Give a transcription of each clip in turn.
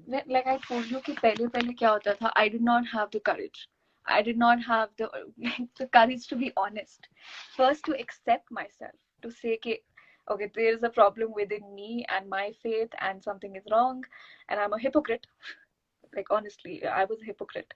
like I told you कि पहले क्या होता था, I did not have the courage. I did not have the courage to be honest. First, to accept myself, to say कि okay, there is a problem within me and my faith, and something is wrong, and I'm a hypocrite. Like honestly, I was a hypocrite.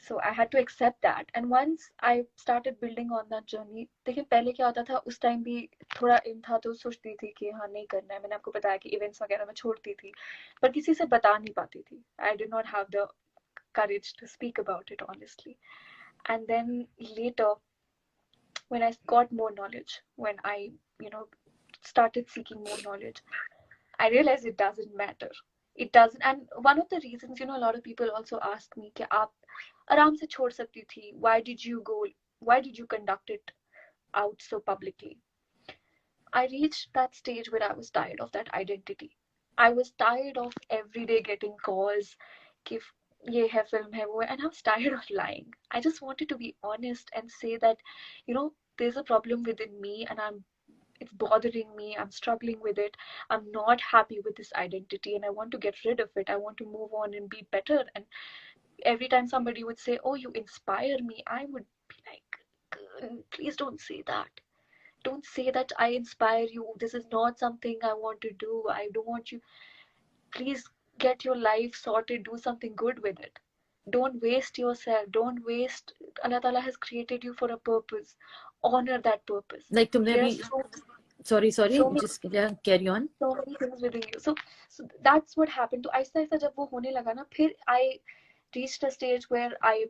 So I had to accept that. And once I started building on that journey, देखिए पहले क्या होता था, उस time भी थोड़ा इन था तो सोचती थी कि हाँ नहीं करना है. मैंने आपको बताया कि इवेंट्स वगैरह में छोड़ती थी, पर किसी से बता नहीं पाती थी. I did not have the courage to speak about it honestly. And then later, when I got more knowledge, when I, you know, started seeking more knowledge, I realized it doesn't matter. It doesn't. And one of the reasons, a lot of people also ask me कि आप आराम से छोड़ सकती थी. Why did you go? Why did you conduct it out so publicly? I reached that stage where I was tired of that identity. I was tired of every day getting calls कि ये है film है वो है, and I was tired of lying. I just wanted to be honest and say that, there's a problem within me, and it's bothering me. I'm struggling with it. I'm not happy with this identity, and I want to get rid of it. I want to move on and be better. And every time somebody would say, "Oh, you inspire me," I would be like, please don't say that. Don't say that I inspire you. This is not something I want to do. I don't want you. Please get your life sorted. Do something good with it. Don't waste yourself. Don't waste. Allah Ta'ala has created you for a purpose. Honor that purpose. Like तुमने There are अभी sorry so many just carry on. so many things within you. So that's what happened. तो आहिस्ता आहिस्ता जब वो होने लगा ना, फिर I reached a stage where I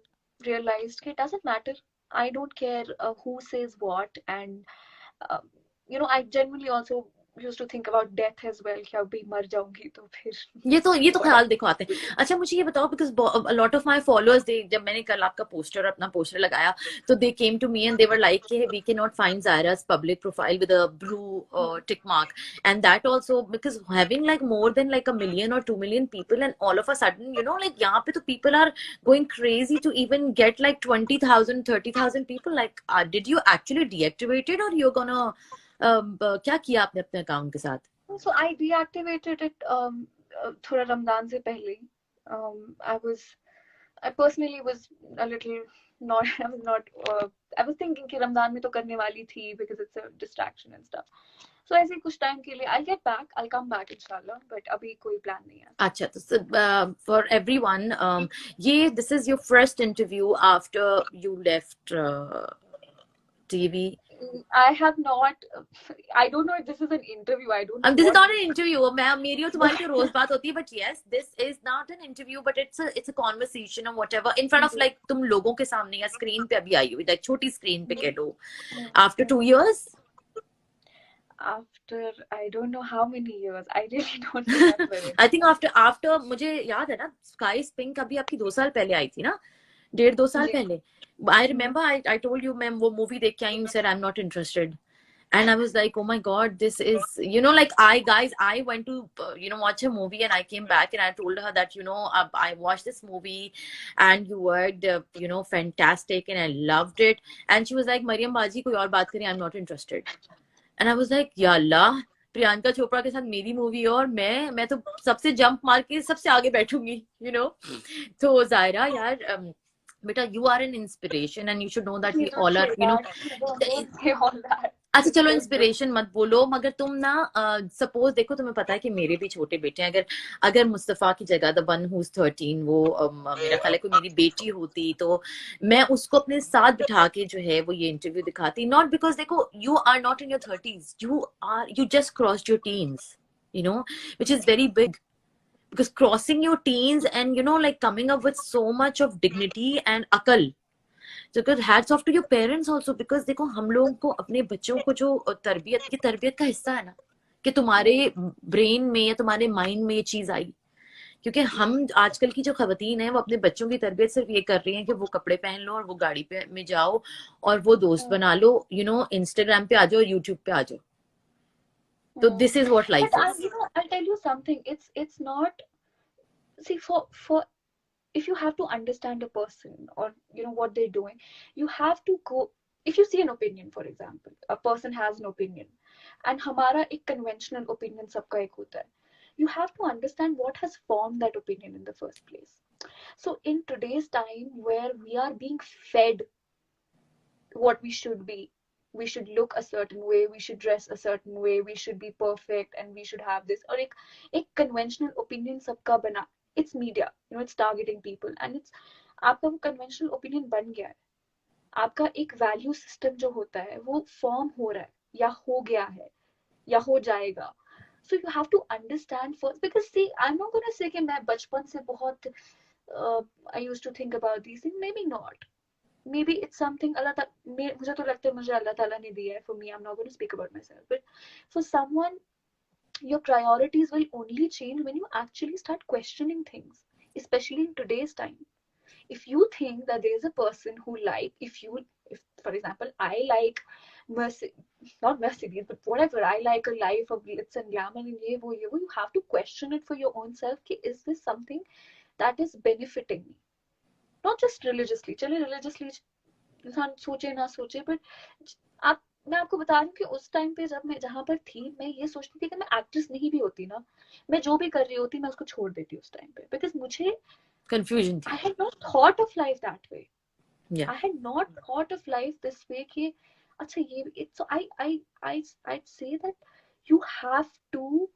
realized it doesn't matter. I don't care who says what, and uh, I genuinely also used to think about death as well. कि अभी मर जाऊंगी तो फिर ये तो ख्याल देखो आते हैं. अच्छा मुझे ये बताओ, because a lot of my followers, जब मैंने कल आपका अपना पोस्टर लगाया, तो they came to me and they were like कि we cannot find Zaira's public profile with a blue tick mark, and that also because having like more than like 1 million or 2 million people, and all of a sudden like यहाँ पे तो people are going crazy to even get like 20,000 30,000 people. Like did you actually deactivate it, or you're gonna क्या किया आपने अपने account के साथ? So I deactivated it थोड़ा रमजान से पहले. I personally was a little not I was thinking कि रमजान में तो करने वाली थी because it's a distraction and stuff. So ऐसे कुछ टाइम के लिए I'll come back inshallah, but अभी कोई plan नहीं है. अच्छा, तो for everyone, this is your first interview after you left TV. I have not. I don't know if this is an interview. I don't know. This is not an interview. मेरी और तुम्हारी तो रोज बात होती है, but yes, this is not an interview, but it's a conversation or whatever in front of like तुम लोगों के सामने या स्क्रीन पे अभी आई हुई, like छोटी स्क्रीन पे कह लो. After 2 years. After I don't know how many years. I really don't remember it. I think after मुझे याद है ना, Sky is Pink अभी आपकी 2 साल पहले आई थी ना, 1.5-2 साल पहले. I remember I told you मैं वो मूवी देख के आई, you said I'm not interested. And I was like, oh my God, this is, like I went to, watch a movie, and I came back and I told her that, I watched this movie and you worked, fantastic and I loved it. And she was like, Mariam Baji, koi aur baat kare, I'm not interested. And I was like, Ya Allah, Priyanka Chopra के साथ मेरी movie और मैं तो सबसे jump मार के सबसे आगे बैठूंगी, तो जायरा यार, बेटा, you are an inspiration and you should know that we all are, अच्छा चलो इंस्पिरेशन मत बोलो, मगर तुम ना सपोज देखो, तुम्हें पता है कि मेरे भी छोटे बेटे हैं. अगर मुस्तफा की जगह द वन हु इज 13 वो मेरा ख्याल है कोई मेरी बेटी होती, तो मैं उसको अपने साथ बिठा के जो है वो ये इंटरव्यू दिखाती. नॉट बिकॉज देखो you are not in your 30s, you just crossed your teens, which is very big, because crossing your teens and like coming up with so much of dignity and akal. So good, hats off to your parents also, because देखो हम लोगों को अपने बच्चों को जो तरबियत का हिस्सा है ना, कि तुम्हारे ब्रेन में या तुम्हारे माइंड में ये चीज आई. क्योंकि हम आजकल की जो खवातीन है वो अपने बच्चों की तरबियत सिर्फ ये कर रही हैं कि वो कपड़े पहन लो और वो गाड़ी पे में जाओ और वो दोस्त बना लो, इंस्टाग्राम पे आ जाओ, यूट्यूब पे आ जाओ. तो this is what life is. I'll tell you something. It's not. See, for if you have to understand a person or what they're doing, you have to go. If you see an opinion, for example, a person has an opinion, and हमारा एक conventional opinion सबका एक होता है. you have to understand what has formed that opinion in the first place. So in today's time where we are being fed what we should be, we should look a certain way, we should dress a certain way, we should be perfect, and we should have this, or एक conventional opinion सबका बना, it's media, you know, it's targeting people, and it's आपका वो conventional opinion बन गया है, आपका एक value system जो होता है वो form हो रहा है या हो गया है या हो जाएगा. So you have to understand first, because see, I'm not going to say कि मैं बचपन से बहुत I used to think about these things, maybe not. Maybe it's something Allah मुझे तो लगता है मुझे अल्लाह ताला ने दिया है. For me, I'm not going to speak about myself, but for someone, your priorities will only change when you actually start questioning things, especially in today's time. If you think that there is a person who if for example, I like not Mercedes, but whatever, I like a life of glitz and glamour and ye wo, you have to question it for your own self. Is this something that is benefiting me? Not just religiously. चले religiously इंसान सोचे ना सोचे, but मैं आपको बता रही हूँ कि उस टाइम पे जब मैं जहाँ पर थी, मैं ये सोचती थी कि मैं एक्ट्रेस नहीं भी होती ना, मैं जो भी कर रही होती मैं उसको छोड़ देती उस टाइम पे, बिकॉज मुझे confusion I had not thought of life that way. yeah I had not thought of life this way कि अच्छा ये it's so I'd say that you have to,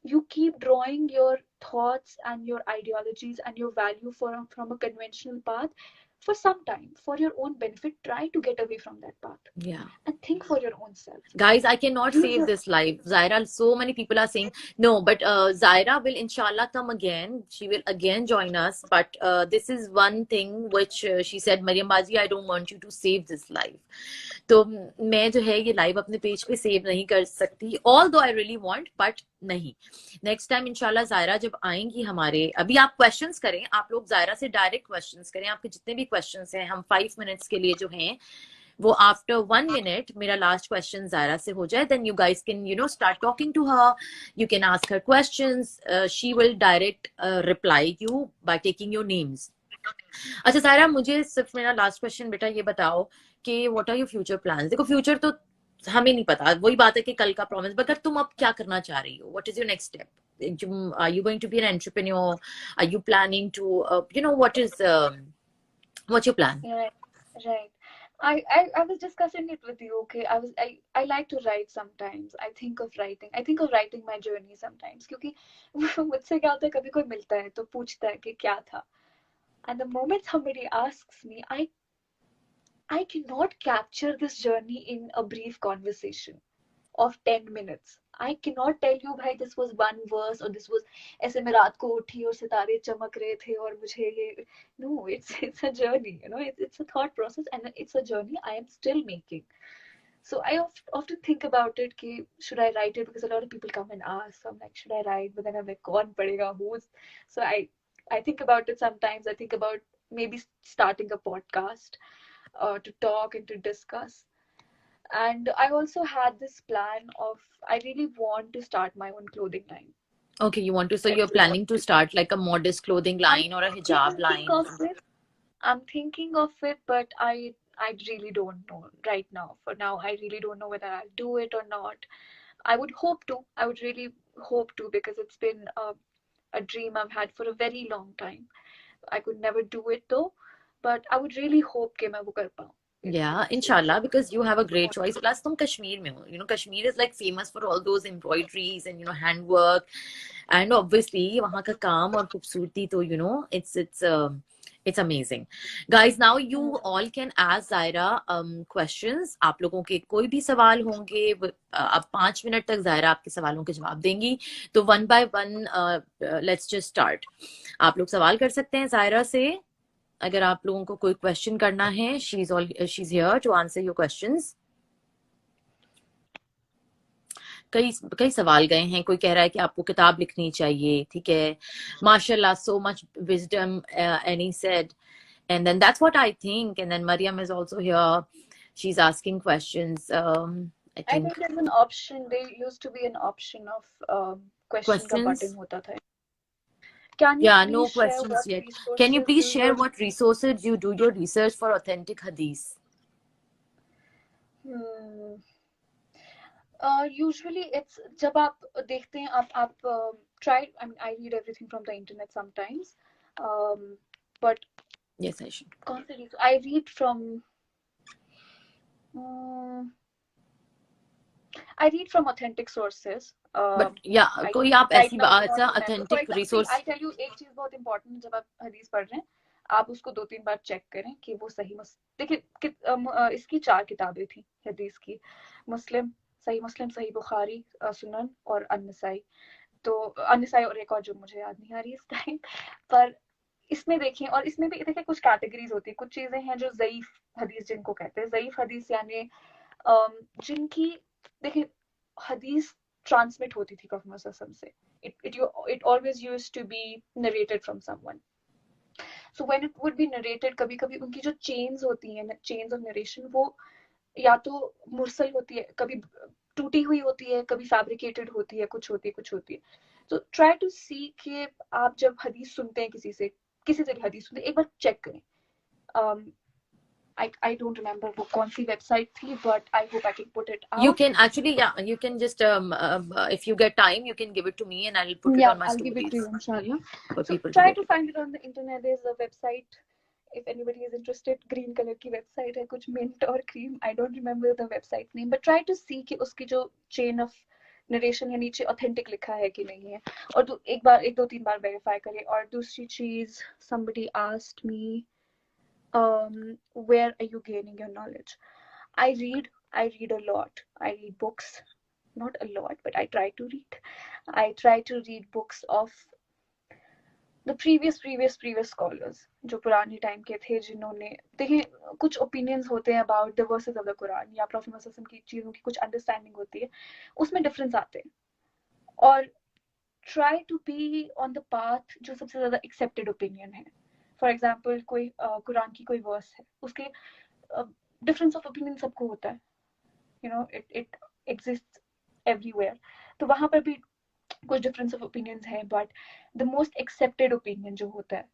you keep drawing your thoughts and your ideologies and your value from a conventional path for some time, for your own benefit. Try to get away from that path, yeah and think for your own self. guys, I cannot save this life. Zaira, so many people are saying no, but Zaira will inshallah come again. She will again join us, but this is one thing which she said, Mariam Baji, I don't want you to save this life. तो मैं जो है ये live अपने page पे save नहीं कर सकती, although I really want, but नहीं. नेक्स्ट टाइम इंशाल्लाह जायरा जब आएंगी हमारे, अभी आप क्वेश्चंस करें, आप लोग जायरा से डायरेक्ट क्वेश्चंस करें, आपके जितने भी क्वेश्चंस हैं, हम 5 मिनट्स के लिए जो हैं वो आफ्टर 1 मिनट मेरा लास्ट क्वेश्चन जायरा से हो जाए, then you guys can you know start talking to her, you can ask her questions, she will direct reply you by taking your names. अच्छा सायरा, मुझे सिर्फ मेरा लास्ट क्वेश्चन बेटा ये बताओ कि what are your future plans. देखो future तो हमें नहीं पता, वही बात है कि कल का प्रॉमिस, मगर तुम अब क्या करना चाह रही हो, what is your next step? Are you going to be an entrepreneur? Are you planning to you know what is what's your plan? Right. I was discussing it with you. Okay, I like to write sometimes. I think of writing my journey sometimes, क्योंकि मुझसे क्या होता है, कभी कोई मिलता है तो पूछता है कि क्या था, and the moment somebody asks me, I cannot capture this journey in a brief conversation of 10 minutes. I cannot tell you, भाई, this was one verse, or this was ऐसे मैं रात को उठी और सितारे चमक रहे थे और मुझे ये. No, it's a journey, you know, it's a thought process, and it's a journey I am still making. So I often think about it, कि should I write it, because a lot of people come and ask. So I'm like, should I write? But then I'm like, कौन पढ़ेगा, who's? So I think about it sometimes. I think about maybe starting a podcast to talk and to discuss. And I also had this plan of, I really want to start my own clothing line. Okay, you want to, so you're planning to start like a modest clothing line or a hijab line? I'm thinking of it, but I really don't know right now. For now, I really don't know whether I'll do it or not. I would hope to. I would really hope to, because it's been a dream I've had for a very long time. I could never do it though, but I would really hope कि मैं वो कर पाऊँ. Yeah, inshallah, because you have a great choice. Plus, तुम कश्मीर में हो. You know, Kashmir is like famous for all those embroideries and, you know, handwork. And obviously, वहाँ का काम और खूबसूरती तो, you know, it's amazing. Guys, now you all can ask Zaira questions. आप लोगों के कोई भी सवाल होंगे, अब 5 मिनट तक Zaira आपके सवालों के जवाब देंगी. तो one by one, let's just start. आप लोग सवाल कर सकते हैं Zaira से. अगर आप लोगों को कोई क्वेश्चन करना है, she's here to answer your questions. कई सवाल गए हैं. कोई कह रहा है कि आपको किताब लिखनी चाहिए, ठीक है. माशाल्लाह, so much wisdom, Annie said. And then that's what I think. And then Mariam is also here. She's asking questions. I think there's an option. There used to be an option of question का button होता था. Yeah, no questions yet. Can you please share what resources you do your research for authentic hadith? Usually it's जब आप देखते हैं, आप I read everything from the internet sometimes, but Yes, I should. I read from um, authentic sources. But yeah, कोई आप Right ऐसी now I do अच्छा not remember. For authentic example, see, resource. I tell you एक चीज बहुत important है, जब आप हदीस पढ़ रहे हैं आप उसको 2-3 बार चेक करें कि वो सही देखिए इसकी 4 किताबें थी हदीस की, मुस्लिम, सही बुखारी, सुनन और अन-नसाई। तो अन-नसाई और एक और जो मुझे याद नहीं आ रही इस टाइम पर इसमें देखें, और इसमें भी देखिए कुछ कैटेगरीज होती है, कुछ चीजें हैं जो ज़ईफ हदीस जिनको कहते हैं। ज़ईफ हदीस यानी जिनकी देखिए हदीस ट्रांसमिट होती थी प्रोफेट मोहम्मद से, it always used to be narrated from someone. So when it would be narrated, कभी कभी उनकी जो चेन्स होती हैं, चेन्स ऑफ नरेशन, वो या तो मुरसल होती है, कभी टूटी हुई होती है, कभी फैब्रिकेटेड होती है, कुछ होती है। तो ट्राई टू सी कि आप जब हदीस सुनते हैं किसी से भी हदीस सुनते हैं, एक बार चेक करें। I don't remember वो कौन सी वेबसाइट थी, but I hope I can put it out. You can actually, yeah, you can just if you get time, you can give it to me and I'll put it on my I'll stories. give it to you, inshallah. For So people try to to find it on the internet. There's a website. If anybody is interested, green color की website है, कुछ mint और cream. I don't remember the website name, but try to see कि उसकी जो chain of narration है नीचे authentic लिखा है कि नहीं है, और एक दो तीन बार verify करें। और दूसरी चीज, somebody asked me, where are you gaining your knowledge? I read a lot. I read books, not a lot, but I try to read. I try to read books of the previous scholars, जो पुराने time के थे, जिन्होंने देखिए कुछ opinions होते हैं about the versus of the Quran या प्रॉफेट मोहम्मद की चीजों की कुछ अंडरस्टैंडिंग होती है, उसमें डिफरेंस आते हैं। और try to be on the path जो सबसे ज्यादा एक्सेप्टेड ओपिनियन है। फॉर एग्जाम्पल कोई कुरान की कोई वर्स है, उसके डिफरेंस ऑफ ओपिनियन सबको होता है, you know, it exist everywhere. तो वहां पर भी कुछ डिफरेंस ऑफ ओपिनियंस है, but the most accepted opinion जो होता है,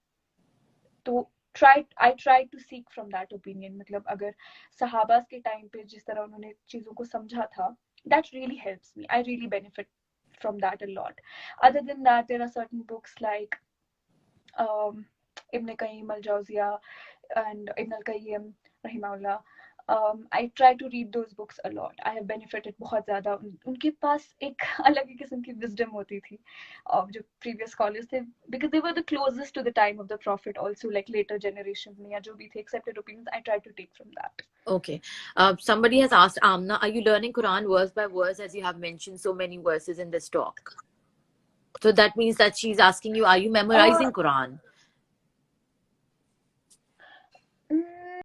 तो I try to seek from that opinion. मतलब अगर सहाबा के टाइम पे जिस तरह उन्होंने चीजों को समझा था, that really helps me, I really benefit from that a lot. Other than that, there are certain books like Ibn Qayyim al-Jawziyah and Ibn al-Qayyim rahimahullah. I try to read those books a lot. I have benefited बहुत ज़्यादा। उनके पास एक अलग ही किस्म की wisdom होती थी जो previous scholars थे, because they were the closest to the time of the prophet also, like later generations में या जो भी थे accepted opinions, I try to take from that. Okay. Somebody has asked, Amna, are you learning Quran verse by verse, as you have mentioned so many verses in this talk? So that means that she's asking you, are you memorizing Quran?